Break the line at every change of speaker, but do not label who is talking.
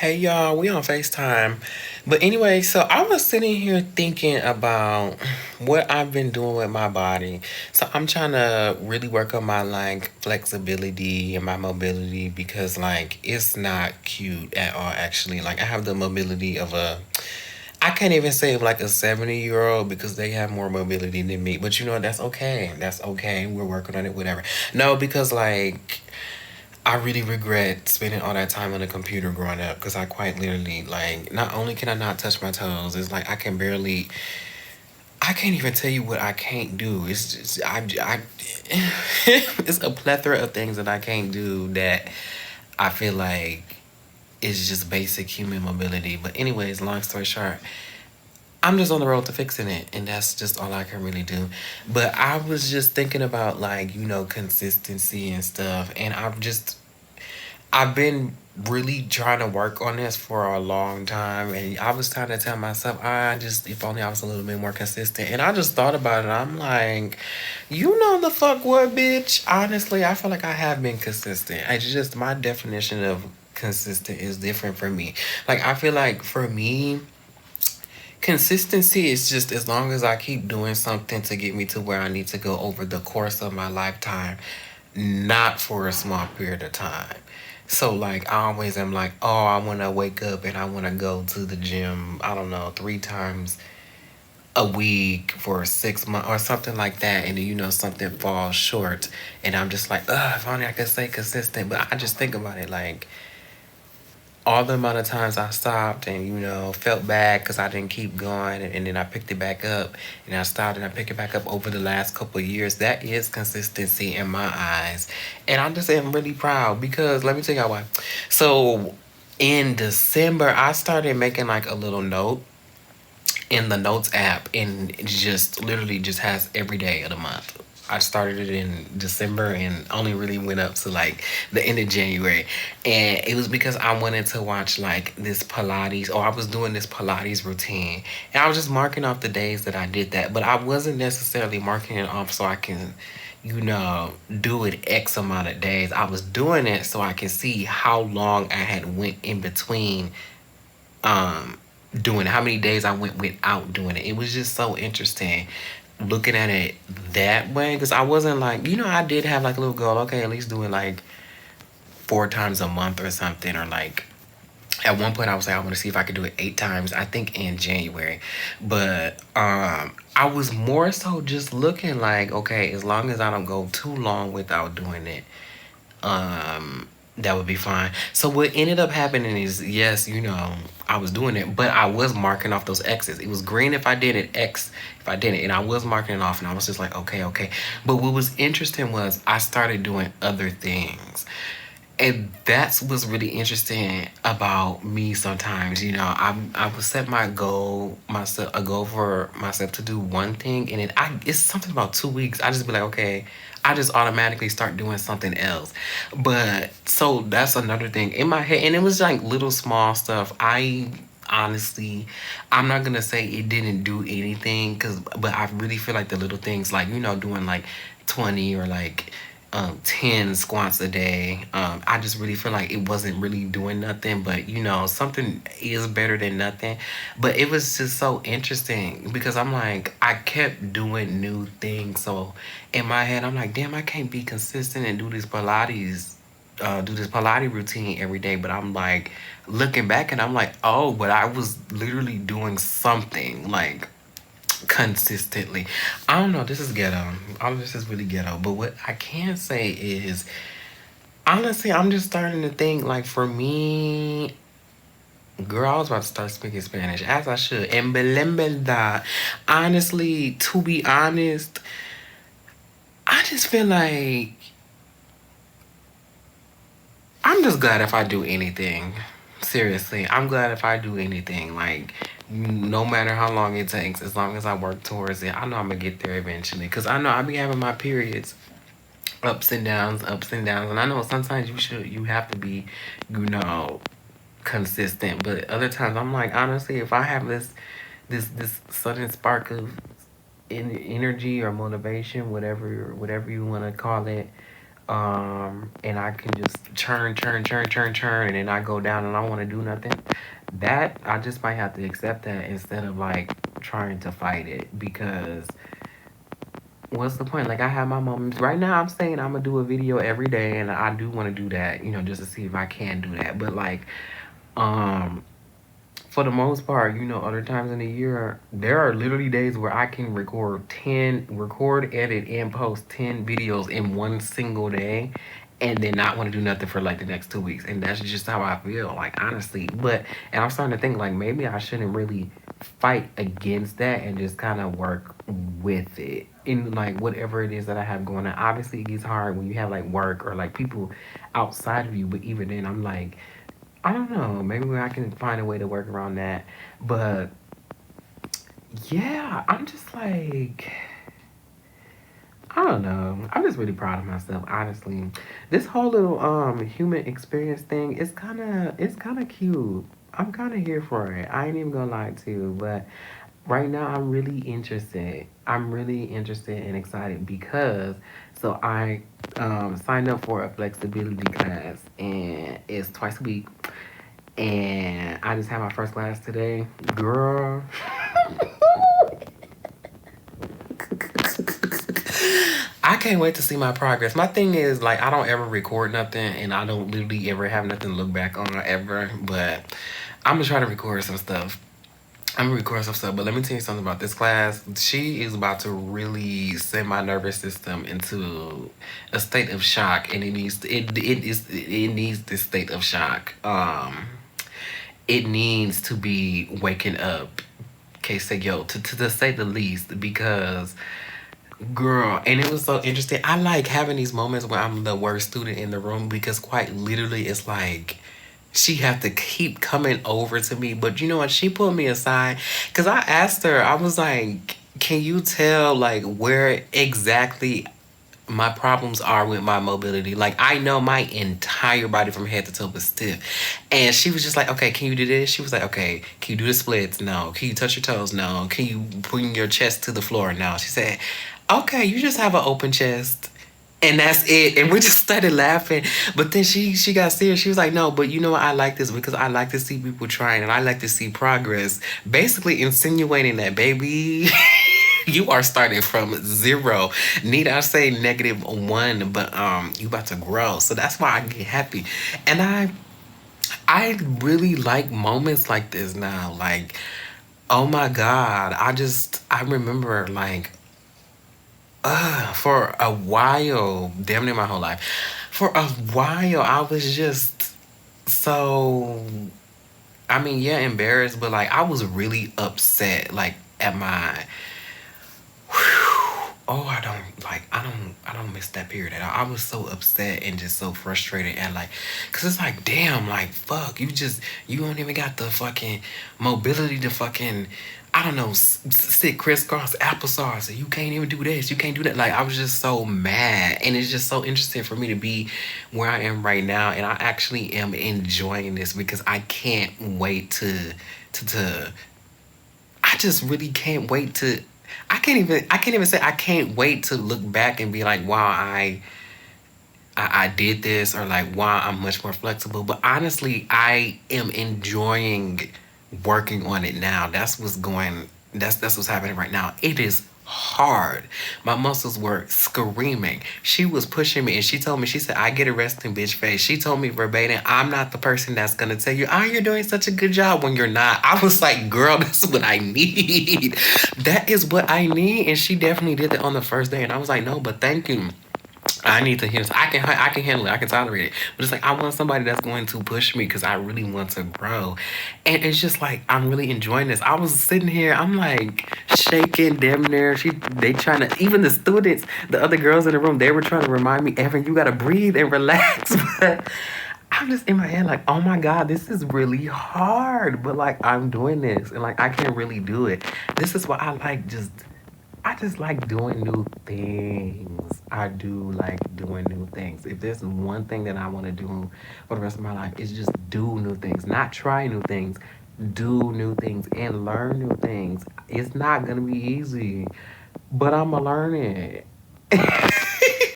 Hey y'all, we on FaceTime. But anyway, so I was sitting here thinking about what I've been doing with my body. So I'm trying to really work on my like flexibility and my mobility because like it's not cute at all actually. Like I have the mobility of a I can't even say like a 70-year old because they have more mobility than me. But you know, that's okay. That's okay. We're working on it, whatever. No, because like I really regret spending all that time on the computer growing up because I quite literally like not only can I not touch my toes, it's like I can't even tell you what I can't do. It's just I it's a plethora of things that I can't do that I feel like is just basic human mobility. But anyways, long story short, I'm just on the road to fixing it, and that's just all I can really do. But I was just thinking about like, consistency and stuff, and I've been really trying to work on this for a long time, and I was trying to tell myself, if only I was a little bit more consistent. And I just thought about it. I'm like, you know the fuck what, bitch? Honestly, I feel like I have been consistent. It's just my definition of consistent is different for me. Like, I feel like for me, consistency is just as long as I keep doing something to get me to where I need to go over the course of my lifetime, not for a small period of time. So like I always am like, oh, I want to wake up and I want to go to the gym. I don't know, 3 times a week for 6 months or something like that, and then something falls short, and I'm just like, ugh, if only I could stay consistent. But I just think about it like all the amount of times I stopped and felt bad because I didn't keep going, and then I picked it back up and I stopped and I picked it back up over the last couple of years. That is consistency in my eyes, and I just am really proud because let me tell y'all why. So in December, I started making like a little note in the notes app, and it just literally just has every day of the month. I started it in December and only really went up to like the end of January. And it was because I wanted to watch like this Pilates, or I was doing this Pilates routine. And I was just marking off the days that I did that. But I wasn't necessarily marking it off so I can, do it X amount of days. I was doing it so I can see how long I had went in between um doing it, how many days I went without doing it. It was just so interesting looking at it that way because I wasn't like, I did have like a little goal, okay, at least do it like 4 times a month or something, or like at one point I was like, I want to see if I could do it 8 times, I think in January. But I was more so just looking like, okay, as long as I don't go too long without doing it, that would be fine. So what ended up happening is, yes, I was doing it, but I was marking off those X's. It was green if I did it, X if I didn't, and I was marking it off, and I was just like, okay, okay. But what was interesting was I started doing other things. And that's what's really interesting about me sometimes. I would set myself a goal for myself to do one thing, and it's something about 2 weeks. I just be like, okay, I just automatically start doing something else. But so that's another thing in my head, and it was like little small stuff. I honestly, I'm not gonna say it didn't do anything, but I really feel like the little things, like doing like 20 or like 10 squats a day. I just really feel like it wasn't really doing nothing, but something is better than nothing. But it was just so interesting because I'm like, I kept doing new things. So in my head, I'm like, damn, I can't be consistent and do this Pilates routine every day. But I'm like, looking back and I'm like, oh, but I was literally doing something like consistently. I don't know. This is ghetto. All of this is really ghetto. But what I can say is, honestly, I'm just starting to think like for me, girl, I was about to start speaking Spanish as I should. And belembelda, honestly, to be honest, I just feel like I'm just glad if I do anything. Seriously, I'm glad if I do anything. Like, no matter how long it takes, as long as I work towards it, I know I'm gonna get there eventually. Cause I know I be having my periods, ups and downs, and I know sometimes you have to be, you know, consistent. But other times, I'm like, honestly, if I have this sudden spark of energy or motivation, whatever you want to call it, And I can just churn, and then I go down and I want to do nothing. That I just might have to accept that instead of like trying to fight it, because what's the point? Like, I have my moments. Right now, I'm saying I'm gonna do a video every day, and I do want to do that, just to see if I can do that. But like, um, for the most part, other times in the year, there are literally days where I can record, edit, and post 10 videos in one single day, and then not want to do nothing for like the next 2 weeks. And that's just how I feel, like, honestly. And I'm starting to think, like, maybe I shouldn't really fight against that and just kind of work with it. In like whatever it is that I have going on. Obviously, it gets hard when you have like work or like people outside of you, but even then, I'm like, I don't know. Maybe I can find a way to work around that. But yeah, I'm just like, I don't know. I'm just really proud of myself, honestly. This whole little human experience thing is kind of cute. I'm kind of here for it. I ain't even gonna lie to you, but right now I'm really interested. I'm really interested and excited because so I signed up for a flexibility class, and it's twice a week, and I just had my first class today. Girl. I can't wait to see my progress. My thing is, like, I don't ever record nothing, and I don't literally ever have nothing to look back on ever. But I'm gonna try to record some stuff. I'm gonna record some stuff, but let me tell you something about this class. She is about to really send my nervous system into a state of shock, and it needs this state of shock. It needs to be waking up, que say yo, to say the least, because girl, and it was so interesting. I like having these moments where I'm the worst student in the room, because quite literally it's like she have to keep coming over to me. But you know what? She pulled me aside because I asked her, I was like, can you tell like where exactly my problems are with my mobility? Like, I know my entire body from head to toe was stiff. And she was just like, okay, can you do this? She was like, okay, can you do the splits? No. Can you touch your toes? No. Can you bring your chest to the floor? No. She said, okay, you just have an open chest. And that's it. And we just started laughing. But then she got serious. She was like, no, but you know what? I like this because I like to see people trying, and I like to see progress. Basically insinuating that, baby, you are starting from zero. Need I say -1, but you about to grow. So that's why I get happy. And I really like moments like this now. Like, oh my God. I remember like for a while, damn near my whole life, for a while, I was just so, I mean, yeah, embarrassed, but like, I was really upset, like, at my, oh, I don't miss that period at all. I was so upset and just so frustrated, and like, cause it's like, damn, like, fuck, you don't even got the fucking mobility to fucking, I don't know, sit crisscross applesauce, and you can't even do this, you can't do that. Like, I was just so mad, and it's just so interesting for me to be where I am right now, and I actually am enjoying this because I can't wait to I just really can't wait to. I can't even say I can't wait to look back and be like, wow, I did this, or like, wow, I'm much more flexible. But honestly, I am enjoying working on it now. That's what's happening right now. It is hard. My muscles were screaming. She was pushing me, and she told me, she said, I get a resting bitch face. She told me verbatim, I'm not the person that's gonna tell you, oh, you're doing such a good job when you're not. I was like, girl, that's what I need. That is what I need. And she definitely did that on the first day. And I was like, no, but thank you. I need to hear this. I can handle it. I can tolerate it. But it's like, I want somebody that's going to push me because I really want to grow. And it's just like, I'm really enjoying this. I was sitting here, I'm like shaking damn near. They trying to, even the students, the other girls in the room, they were trying to remind me, Evan, you gotta breathe and relax. But I'm just in my head like, oh my God, this is really hard. But like, I'm doing this, and like, I can really do it. This is why I just like doing new things. I do like doing new things. If there's one thing that I want to do for the rest of my life, it's just do new things. Not try new things, do new things and learn new things. It's not gonna be easy, but I'ma learn it.